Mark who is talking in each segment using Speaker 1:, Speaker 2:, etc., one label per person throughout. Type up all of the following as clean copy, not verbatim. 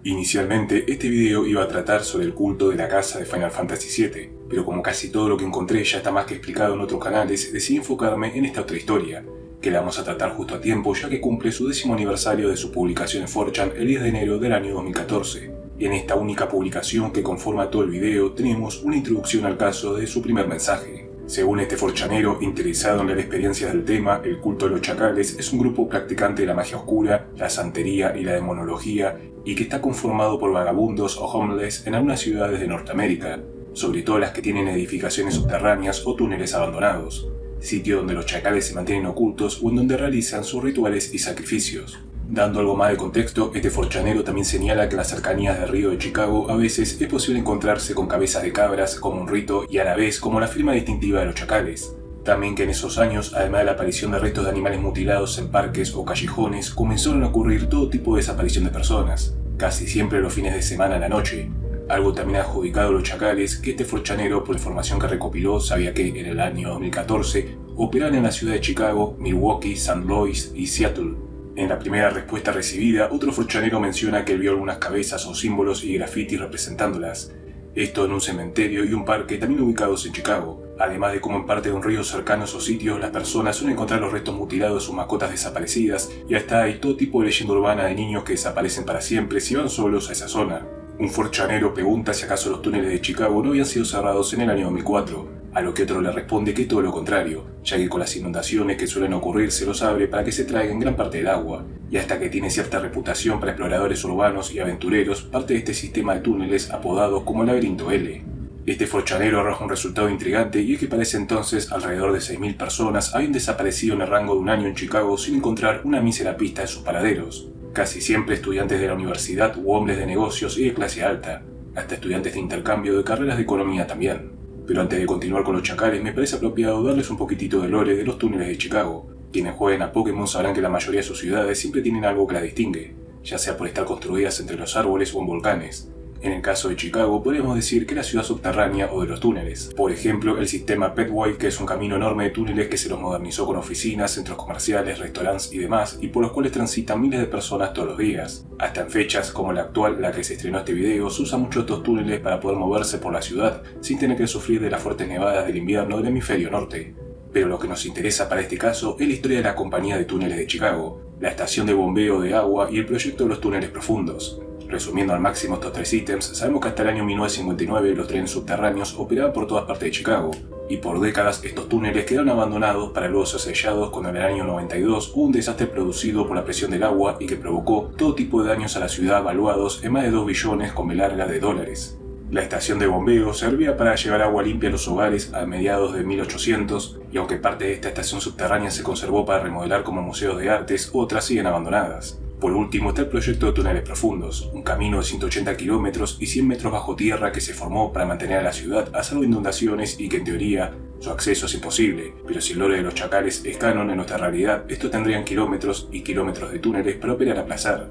Speaker 1: Inicialmente, este video iba a tratar sobre el culto de la casa de Final Fantasy VII, pero como casi todo lo que encontré ya está más que explicado en otros canales, decidí enfocarme en esta otra historia, que la vamos a tratar justo a tiempo ya que cumple su 10º aniversario de su publicación en 4chan el 10 de enero del año 2014. En esta única publicación que conforma todo el video tenemos una introducción al caso de su primer mensaje. Según este 4chanero interesado en las experiencias del tema, el culto de los chacales es un grupo practicante de la magia oscura, la santería y la demonología, y que está conformado por vagabundos o homeless en algunas ciudades de Norteamérica, sobre todo las que tienen edificaciones subterráneas o túneles abandonados, sitio donde los chacales se mantienen ocultos o en donde realizan sus rituales y sacrificios. Dando algo más de contexto, este 4chanero también señala que en las cercanías del río de Chicago a veces es posible encontrarse con cabezas de cabras como un rito y a la vez como la firma distintiva de los chacales. También que en esos años, además de la aparición de restos de animales mutilados en parques o callejones, comenzaron a ocurrir todo tipo de desaparición de personas, casi siempre los fines de semana en la noche. Algo también adjudicado a los chacales que este 4chanero, por información que recopiló, sabía que en el año 2014 operaban en la ciudad de Chicago, Milwaukee, St. Louis y Seattle. En la primera respuesta recibida, otro 4chanero menciona que él vio algunas cabezas o símbolos y grafitis representándolas. Esto en un cementerio y un parque también ubicados en Chicago, además de cómo en parte de un río cercano a esos sitios las personas suelen encontrar los restos mutilados de sus mascotas desaparecidas y hasta hay todo tipo de leyenda urbana de niños que desaparecen para siempre si van solos a esa zona. Un 4chanero pregunta si acaso los túneles de Chicago no habían sido cerrados en el año 2004, a lo que otro le responde que todo lo contrario, ya que con las inundaciones que suelen ocurrir se los abre para que se traigan gran parte del agua, y hasta que tiene cierta reputación para exploradores urbanos y aventureros parte de este sistema de túneles apodado como el Laberinto L. Este 4chanero arroja un resultado intrigante y es que para ese entonces alrededor de 6.000 personas habían desaparecido en el rango de un año en Chicago sin encontrar una mísera pista de sus paraderos, casi siempre estudiantes de la universidad u hombres de negocios y de clase alta, hasta estudiantes de intercambio de carreras de economía también. Pero antes de continuar con los chacales, me parece apropiado darles un poquitito de lore de los túneles de Chicago. Quienes jueguen a Pokémon sabrán que la mayoría de sus ciudades siempre tienen algo que las distingue, ya sea por estar construidas entre los árboles o en volcanes. En el caso de Chicago, podríamos decir que es la ciudad subterránea o de los túneles. Por ejemplo, el sistema Petway, que es un camino enorme de túneles que se los modernizó con oficinas, centros comerciales, restaurantes y demás, y por los cuales transitan miles de personas todos los días. Hasta en fechas como la actual, la que se estrenó este video, se usan mucho estos túneles para poder moverse por la ciudad sin tener que sufrir de las fuertes nevadas del invierno del hemisferio norte. Pero lo que nos interesa para este caso es la historia de la compañía de túneles de Chicago, la estación de bombeo de agua y el proyecto de los túneles profundos. Resumiendo al máximo estos tres ítems, sabemos que hasta el año 1959 los trenes subterráneos operaban por todas partes de Chicago, y por décadas estos túneles quedaron abandonados para luego ser sellados cuando en el año 92 hubo un desastre producido por la presión del agua y que provocó todo tipo de daños a la ciudad valuados en más de 2 billones con B larga de dólares. La estación de bombeo servía para llevar agua limpia a los hogares a mediados de 1800, y aunque parte de esta estación subterránea se conservó para remodelar como museos de artes, otras siguen abandonadas. Por último está el proyecto de túneles profundos, un camino de 180 kilómetros y 100 metros bajo tierra que se formó para mantener a la ciudad a salvo de inundaciones y que en teoría su acceso es imposible, pero si el lore de los chacales es canon en nuestra realidad, estos tendrían kilómetros y kilómetros de túneles para operar a placer.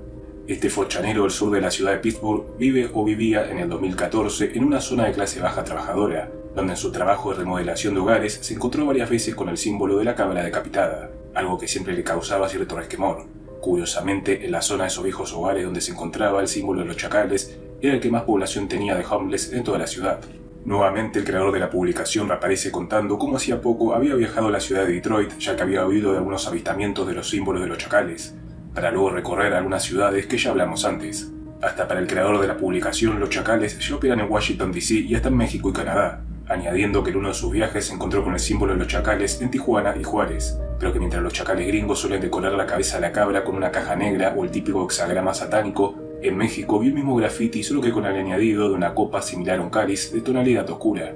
Speaker 1: Este 4chanero del sur de la ciudad de Pittsburgh vive o vivía en el 2014 en una zona de clase baja trabajadora, donde en su trabajo de remodelación de hogares se encontró varias veces con el símbolo de la cabra decapitada, algo que siempre le causaba cierto resquemor. Curiosamente, en la zona de esos viejos hogares donde se encontraba el símbolo de los chacales, era el que más población tenía de homeless en toda la ciudad. Nuevamente el creador de la publicación reaparece contando cómo hacía poco había viajado a la ciudad de Detroit ya que había oído de algunos avistamientos de los símbolos de los chacales, para luego recorrer algunas ciudades que ya hablamos antes. Hasta para el creador de la publicación, los chacales ya operan en Washington DC y hasta en México y Canadá, añadiendo que en uno de sus viajes se encontró con el símbolo de los chacales en Tijuana y Juárez, pero que mientras los chacales gringos suelen decorar la cabeza de la cabra con una caja negra o el típico hexagrama satánico, en México vio el mismo graffiti solo que con el añadido de una copa similar a un cáliz de tonalidad oscura.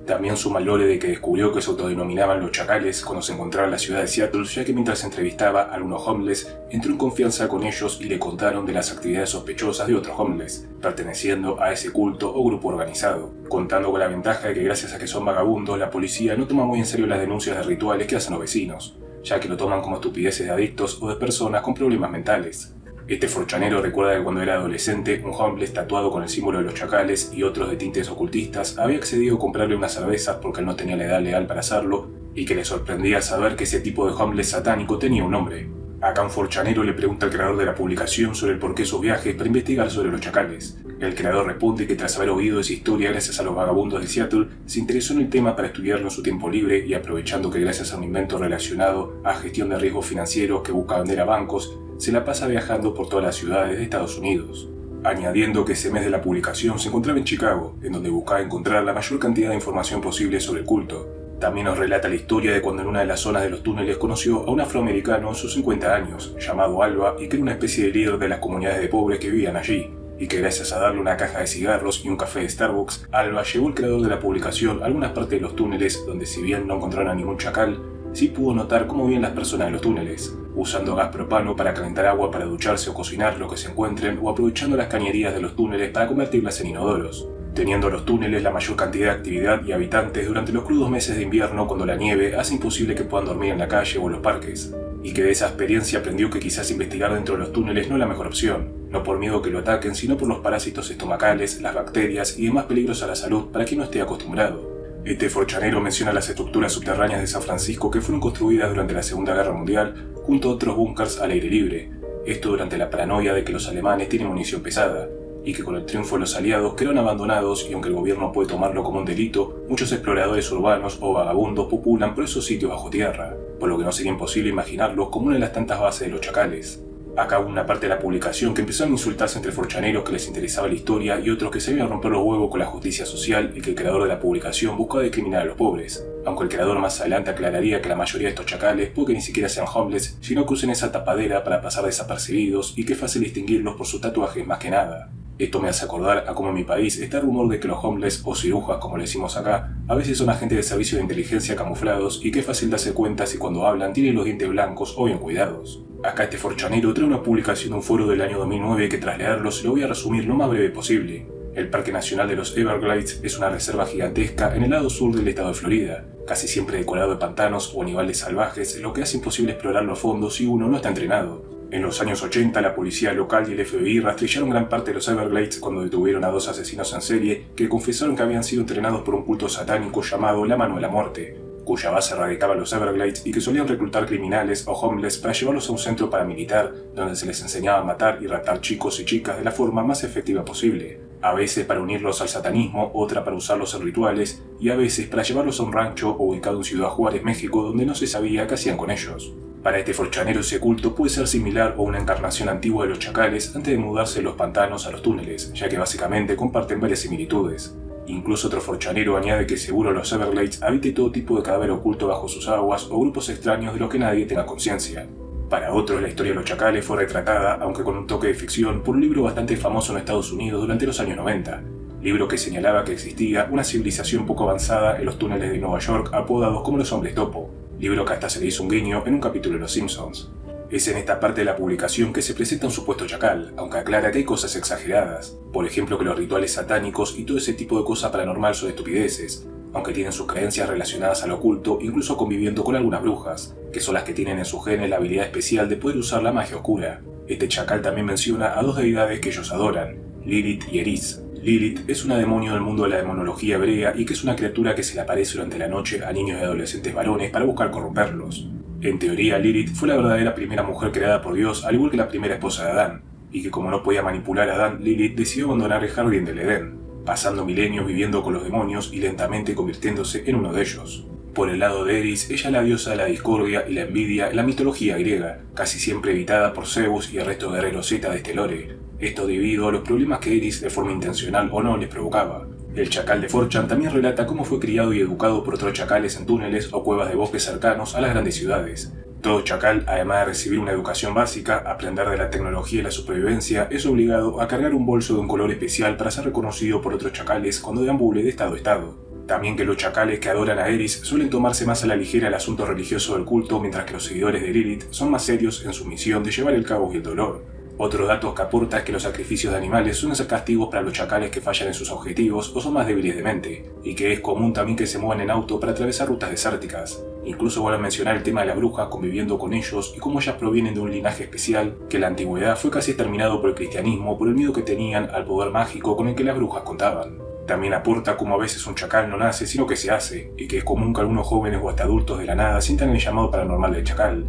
Speaker 1: También suma el lore de que descubrió que se autodenominaban los chacales cuando se encontraba en la ciudad de Seattle, ya que mientras entrevistaba a algunos homeless, entró en confianza con ellos y le contaron de las actividades sospechosas de otros homeless, perteneciendo a ese culto o grupo organizado, contando con la ventaja de que gracias a que son vagabundos, la policía no toma muy en serio las denuncias de rituales que hacen los vecinos, ya que lo toman como estupideces de adictos o de personas con problemas mentales. Este 4chanero recuerda que cuando era adolescente, un homeless tatuado con el símbolo de los chacales y otros de tintes ocultistas había accedido a comprarle unas cervezas porque él no tenía la edad legal para hacerlo y que le sorprendía saber que ese tipo de homeless satánico tenía un nombre. Acá un forchanero le pregunta al creador de la publicación sobre el porqué de sus viajes para investigar sobre los chacales. El creador responde que tras haber oído esa historia gracias a los vagabundos de Seattle, se interesó en el tema para estudiarlo en su tiempo libre y aprovechando que gracias a un invento relacionado a gestión de riesgos financieros que busca vender a bancos, se la pasa viajando por todas las ciudades de Estados Unidos. Añadiendo que ese mes de la publicación se encontraba en Chicago, en donde buscaba encontrar la mayor cantidad de información posible sobre el culto. También nos relata la historia de cuando en una de las zonas de los túneles conoció a un afroamericano en sus 50 años, llamado Alba, y que era una especie de líder de las comunidades de pobres que vivían allí, y que gracias a darle una caja de cigarros y un café de Starbucks, Alba llevó al creador de la publicación a algunas partes de los túneles donde, si bien no encontraron a ningún chacal, sí pudo notar cómo vivían las personas en los túneles, usando gas propano para calentar agua para ducharse o cocinar lo que se encuentren, o aprovechando las cañerías de los túneles para convertirlas en inodoros. Teniendo los túneles la mayor cantidad de actividad y habitantes durante los crudos meses de invierno cuando la nieve hace imposible que puedan dormir en la calle o en los parques, y que de esa experiencia aprendió que quizás investigar dentro de los túneles no es la mejor opción, no por miedo que lo ataquen, sino por los parásitos estomacales, las bacterias y demás peligros a la salud para quien no esté acostumbrado. Este forchanero menciona las estructuras subterráneas de San Francisco que fueron construidas durante la Segunda Guerra Mundial junto a otros búnkers al aire libre, esto durante la paranoia de que los alemanes tienen munición pesada, y que con el triunfo de los aliados quedaron abandonados y aunque el gobierno puede tomarlo como un delito, muchos exploradores urbanos o vagabundos populan por esos sitios bajo tierra, por lo que no sería imposible imaginarlos como una de las tantas bases de los chacales. Acá hubo una parte de la publicación que empezaron a insultarse entre forchaneros que les interesaba la historia y otros que se iban a romper los huevos con la justicia social y que el creador de la publicación buscaba discriminar a los pobres, aunque el creador más adelante aclararía que la mayoría de estos chacales puede que ni siquiera sean homeless, sino que usen esa tapadera para pasar desapercibidos y que es fácil distinguirlos por sus tatuajes más que nada. Esto me hace acordar a cómo en mi país está el rumor de que los homeless o cirujas, como le decimos acá, a veces son agentes de servicio de inteligencia camuflados y que es fácil darse cuenta si cuando hablan tienen los dientes blancos o bien cuidados. Acá este forchanero trae una publicación de un foro del año 2009 que tras leerlo se lo voy a resumir lo más breve posible. El Parque Nacional de los Everglades es una reserva gigantesca en el lado sur del estado de Florida, casi siempre decorado de pantanos o animales salvajes, lo que hace imposible explorarlo a fondo si uno no está entrenado. En los años 80, la policía local y el FBI rastrearon gran parte de los Everglades cuando detuvieron a 2 asesinos en serie que confesaron que habían sido entrenados por un culto satánico llamado la Mano de la Muerte, cuya base radicaba en los Everglades y que solían reclutar criminales o homeless para llevarlos a un centro paramilitar donde se les enseñaba a matar y raptar chicos y chicas de la forma más efectiva posible, a veces para unirlos al satanismo, otra para usarlos en rituales y a veces para llevarlos a un rancho ubicado en Ciudad Juárez, México, donde no se sabía qué hacían con ellos. Para este forchanero ese culto puede ser similar o una encarnación antigua de los chacales antes de mudarse de los pantanos a los túneles, ya que básicamente comparten varias similitudes. Incluso otro forchanero añade que seguro en los Everglades habite todo tipo de cadáver oculto bajo sus aguas o grupos extraños de los que nadie tenga conciencia. Para otros, la historia de los chacales fue retratada, aunque con un toque de ficción, por un libro bastante famoso en Estados Unidos durante los años 90, libro que señalaba que existía una civilización poco avanzada en los túneles de Nueva York apodados como los hombres topo, libro que hasta se le hizo un guiño en un capítulo de Los Simpsons. Es en esta parte de la publicación que se presenta un supuesto chacal, aunque aclara que hay cosas exageradas, por ejemplo que los rituales satánicos y todo ese tipo de cosas paranormal son estupideces, aunque tienen sus creencias relacionadas al oculto, incluso conviviendo con algunas brujas, que son las que tienen en sus genes la habilidad especial de poder usar la magia oscura. Este chacal también menciona a 2 deidades que ellos adoran, Lilith y Eris. Lilith es una demonio del mundo de la demonología hebrea y que es una criatura que se le aparece durante la noche a niños y adolescentes varones para buscar corromperlos. En teoría, Lilith fue la verdadera primera mujer creada por Dios, al igual que la primera esposa de Adán, y que como no podía manipular a Adán, Lilith decidió abandonar el jardín del Edén, pasando milenios viviendo con los demonios y lentamente convirtiéndose en uno de ellos. Por el lado de Eris, ella es la diosa de la discordia y la envidia en la mitología griega, casi siempre evitada por Zeus y el resto de guerreros Z de este lore. Esto debido a los problemas que Eris, de forma intencional o no, les provocaba. El chacal de 4chan también relata cómo fue criado y educado por otros chacales en túneles o cuevas de bosques cercanos a las grandes ciudades. Todo chacal, además de recibir una educación básica, aprender de la tecnología y la supervivencia, es obligado a cargar un bolso de un color especial para ser reconocido por otros chacales cuando deambule de estado a estado. También que los chacales que adoran a Eris suelen tomarse más a la ligera el asunto religioso del culto, mientras que los seguidores de Lilith son más serios en su misión de llevar el caos y el dolor. Otro dato que aporta es que los sacrificios de animales suelen ser castigos para los chacales que fallan en sus objetivos o son más débiles de mente, y que es común también que se muevan en auto para atravesar rutas desérticas. Incluso vuelve a mencionar el tema de las brujas conviviendo con ellos y cómo ellas provienen de un linaje especial que en la antigüedad fue casi exterminado por el cristianismo por el miedo que tenían al poder mágico con el que las brujas contaban. También aporta cómo a veces un chacal no nace sino que se hace, y que es común que algunos jóvenes o hasta adultos de la nada sientan el llamado paranormal del chacal,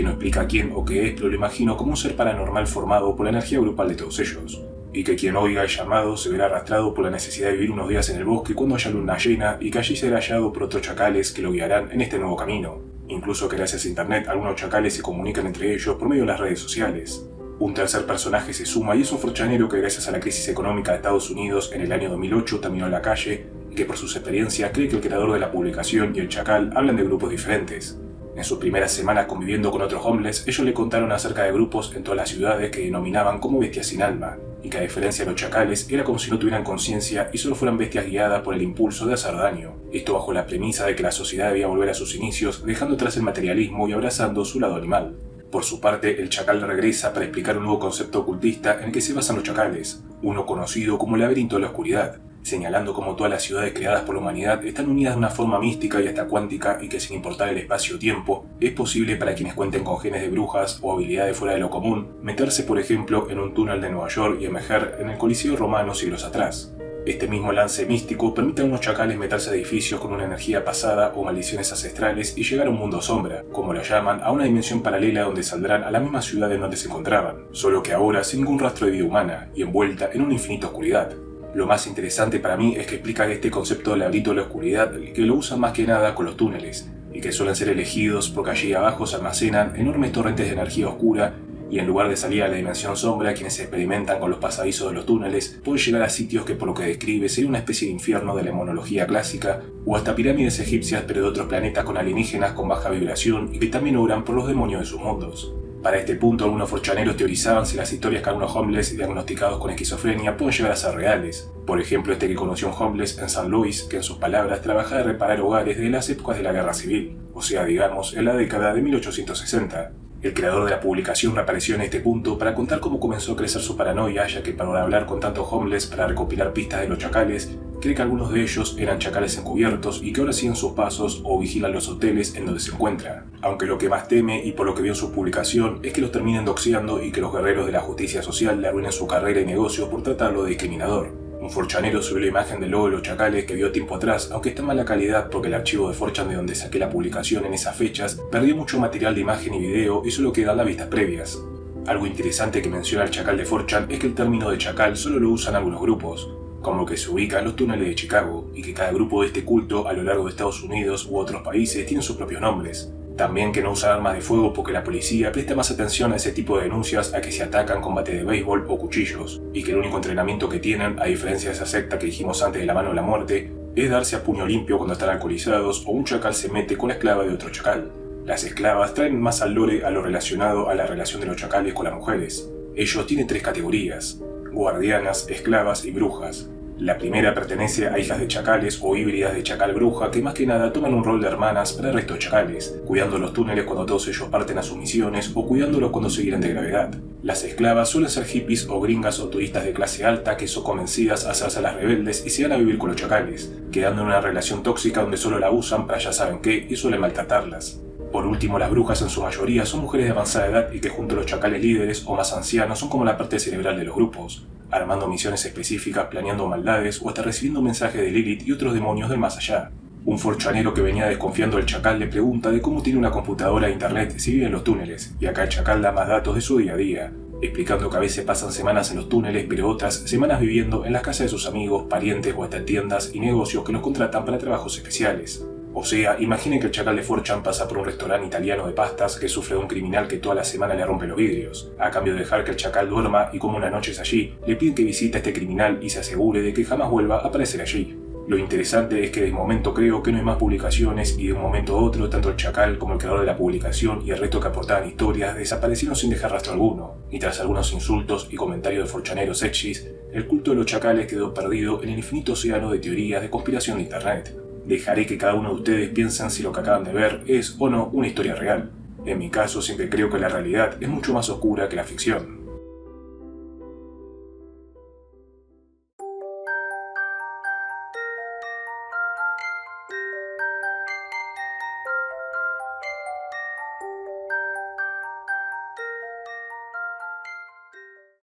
Speaker 1: que no explica quién o qué es, pero lo imagino como un ser paranormal formado por la energía grupal de todos ellos, y que quien oiga el llamado se verá arrastrado por la necesidad de vivir unos días en el bosque cuando haya luna llena y que allí será hallado por otros chacales que lo guiarán en este nuevo camino. Incluso que gracias a internet algunos chacales se comunican entre ellos por medio de las redes sociales. Un tercer personaje se suma y es un forchanero que gracias a la crisis económica de Estados Unidos en el año 2008 terminó en la calle y que por sus experiencias cree que el creador de la publicación y el chacal hablan de grupos diferentes. En sus primeras semanas conviviendo con otros homeless, ellos le contaron acerca de grupos en todas las ciudades que denominaban como bestias sin alma, y que a diferencia de los chacales, era como si no tuvieran conciencia y solo fueran bestias guiadas por el impulso de hacer daño. Esto bajo la premisa de que la sociedad debía volver a sus inicios, dejando atrás el materialismo y abrazando su lado animal. Por su parte, el chacal regresa para explicar un nuevo concepto ocultista en el que se basan los chacales, uno conocido como el laberinto de la oscuridad, señalando cómo todas las ciudades creadas por la humanidad están unidas de una forma mística y hasta cuántica y que sin importar el espacio o tiempo, es posible para quienes cuenten con genes de brujas o habilidades fuera de lo común, meterse por ejemplo en un túnel de Nueva York y emerger en el Coliseo romano siglos atrás. Este mismo lance místico permite a unos chacales meterse a edificios con una energía pasada o maldiciones ancestrales y llegar a un mundo sombra, como lo llaman, a una dimensión paralela donde saldrán a la misma ciudad en donde se encontraban, solo que ahora sin ningún rastro de vida humana y envuelta en una infinita oscuridad. Lo más interesante para mí es que explica este concepto del laberinto de la oscuridad que lo usan más que nada con los túneles, y que suelen ser elegidos porque allí abajo se almacenan enormes torrentes de energía oscura y en lugar de salir a la dimensión sombra, quienes experimentan con los pasadizos de los túneles pueden llegar a sitios que por lo que describe sería una especie de infierno de la demonología clásica, o hasta pirámides egipcias pero de otros planetas con alienígenas con baja vibración y que también obran por los demonios de sus mundos. Para este punto, algunos forchaneros teorizaban si las historias que algunos homeless diagnosticados con esquizofrenia pueden llegar a ser reales. Por ejemplo, este que conoció un homeless en San Luis, que en sus palabras trabajaba de reparar hogares desde las épocas de la Guerra Civil, o sea, digamos, en la década de 1860. El creador de la publicación reapareció en este punto para contar cómo comenzó a crecer su paranoia, ya que para hablar con tantos homeless para recopilar pistas de los chacales, cree que algunos de ellos eran chacales encubiertos y que ahora siguen sus pasos o vigilan los hoteles en donde se encuentra. Aunque lo que más teme, y por lo que vio en su publicación, es que los terminen doxeando y que los guerreros de la justicia social le arruinen su carrera y negocios por tratarlo de discriminador. Un forchanero subió la imagen del logo de los chacales que vio tiempo atrás, aunque está en mala calidad porque el archivo de 4chan de donde saqué la publicación en esas fechas perdió mucho material de imagen y video y solo quedan las vistas previas. Algo interesante que menciona el chacal de 4chan es que el término de chacal solo lo usan algunos grupos, como que se ubica en los túneles de Chicago, y que cada grupo de este culto a lo largo de Estados Unidos u otros países tiene sus propios nombres. También que no usan armas de fuego porque la policía presta más atención a ese tipo de denuncias a que se atacan con bate de béisbol o cuchillos, y que el único entrenamiento que tienen, a diferencia de esa secta que dijimos antes de la mano de la muerte, es darse a puño limpio cuando están alcoholizados o un chacal se mete con la esclava de otro chacal. Las esclavas traen más al lore a lo relacionado a la relación de los chacales con las mujeres. Ellos tienen 3 categorías: guardianas, esclavas y brujas. La primera pertenece a hijas de chacales o híbridas de chacal-bruja que más que nada toman un rol de hermanas para el resto de chacales, cuidando los túneles cuando todos ellos parten a sus misiones o cuidándolos cuando se guían de gravedad. Las esclavas suelen ser hippies o gringas o turistas de clase alta que son convencidas a hacerse las rebeldes y se van a vivir con los chacales, quedando en una relación tóxica donde solo la usan para ya saben qué y suelen maltratarlas. Por último, las brujas en su mayoría son mujeres de avanzada edad y que junto a los chacales líderes o más ancianos son como la parte cerebral de los grupos, armando misiones específicas, planeando maldades o hasta recibiendo mensajes de Lilith y otros demonios del más allá. Un forchanero que venía desconfiando del chacal le pregunta de cómo tiene una computadora e internet si vive en los túneles, y acá el chacal da más datos de su día a día, explicando que a veces pasan semanas en los túneles pero otras semanas viviendo en las casas de sus amigos, parientes o hasta tiendas y negocios que los contratan para trabajos especiales. O sea, imaginen que el chacal de 4chan pasa por un restaurante italiano de pastas que sufre de un criminal que toda la semana le rompe los vidrios. A cambio de dejar que el chacal duerma y como unas noches allí, le piden que visite a este criminal y se asegure de que jamás vuelva a aparecer allí. Lo interesante es que de momento creo que no hay más publicaciones y de un momento a otro tanto el chacal como el creador de la publicación y el resto que aportaban historias desaparecieron sin dejar rastro alguno, y tras algunos insultos y comentarios de forchaneros hechis, el culto de los chacales quedó perdido en el infinito océano de teorías de conspiración de internet. Dejaré que cada uno de ustedes piensen si lo que acaban de ver es o no una historia real. En mi caso siempre creo que la realidad es mucho más oscura que la ficción.